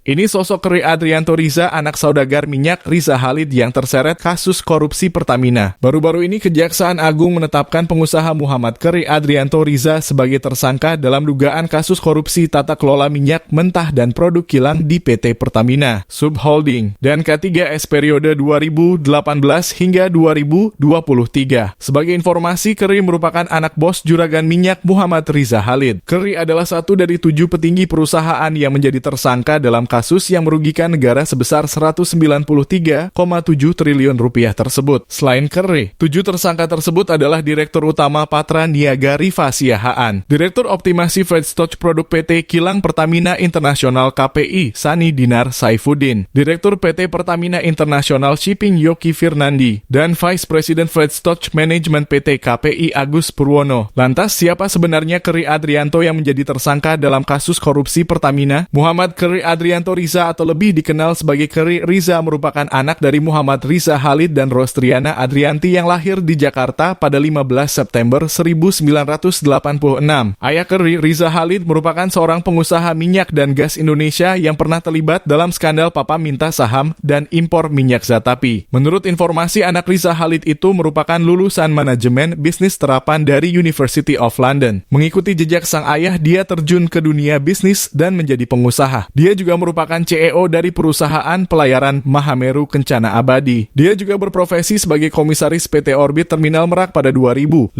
Ini sosok Keri Adrianto Riza, anak saudagar minyak Riza Khalid yang terseret kasus korupsi Pertamina. Baru-baru ini Kejaksaan Agung menetapkan pengusaha Muhammad Keri Adrianto Riza sebagai tersangka dalam dugaan kasus korupsi tata kelola minyak mentah dan produk kilang di PT Pertamina Subholding dan K3S periode 2018 hingga 2023. Sebagai informasi, Keri merupakan anak bos juragan minyak Muhammad Riza Khalid. Keri adalah satu dari 7 petinggi perusahaan yang menjadi tersangka dalam kasus yang merugikan negara sebesar 193,7 triliun rupiah tersebut. Selain Keri, 7 tersangka tersebut adalah Direktur Utama Patra Niaga Rifa Siahaan, Direktur Optimasi Feedstock Produk PT Kilang Pertamina Internasional KPI Sani Dinar Saifuddin, Direktur PT Pertamina International Shipping Yoki Firnandi, dan Vice President Feedstock Management PT KPI Agus Purwono. Lantas, siapa sebenarnya Keri Adrianto yang menjadi tersangka dalam kasus korupsi Pertamina? Muhammad Keri Adrianto Riza atau lebih dikenal sebagai Keri Riza merupakan anak dari Muhammad Riza Khalid dan Rostriana Adrianti yang lahir di Jakarta pada 15 September 1986. Ayah Keri, Riza Khalid, merupakan seorang pengusaha minyak dan gas Indonesia yang pernah terlibat dalam skandal papa minta saham dan impor minyak Zatapi. Menurut informasi, anak Riza Khalid itu merupakan lulusan manajemen bisnis terapan dari University of London. Mengikuti jejak sang ayah, dia terjun ke dunia bisnis dan menjadi pengusaha. Dia juga merupakan CEO dari perusahaan pelayaran Mahameru Kencana Abadi. Dia juga berprofesi sebagai komisaris PT Orbit Terminal Merak pada 2015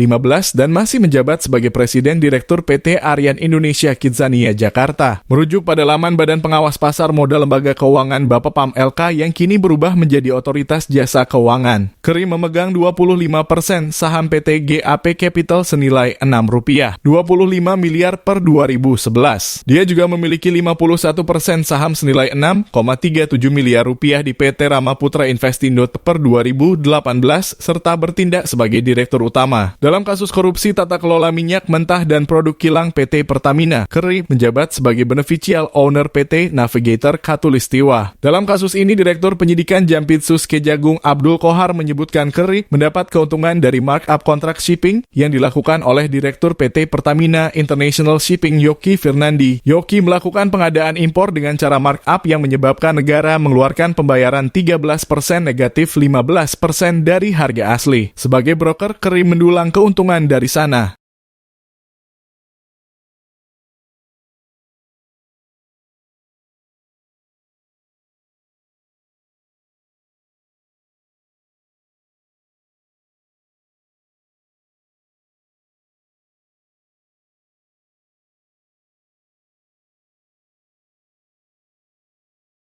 dan masih menjabat sebagai Presiden Direktur PT Aryan Indonesia Kidzania Jakarta. Merujuk pada laman Badan Pengawas Pasar Modal Lembaga Keuangan Bapepam LK yang kini berubah menjadi Otoritas Jasa Keuangan. Keri memegang 25% saham PT GAP Capital senilai Rp6, 25 miliar per 2011. Dia juga memiliki 51% saham senilai 6,37 miliar rupiah di PT Ramaputra Investindo per 2018 serta bertindak sebagai direktur utama. Dalam kasus korupsi tata kelola minyak mentah dan produk kilang PT Pertamina, Keri menjabat sebagai beneficial owner PT Navigator Katulistiwa. Dalam kasus ini, Direktur Penyidikan Jampitsus Kejagung Abdul Kohar menyebutkan Keri mendapat keuntungan dari markup kontrak shipping yang dilakukan oleh Direktur PT Pertamina International Shipping Yoki Firnandi. Yoki melakukan pengadaan impor dengan cara markup yang menyebabkan negara mengeluarkan pembayaran 13% negatif 15% dari harga asli. Sebagai broker, Keri mendulang keuntungan dari sana.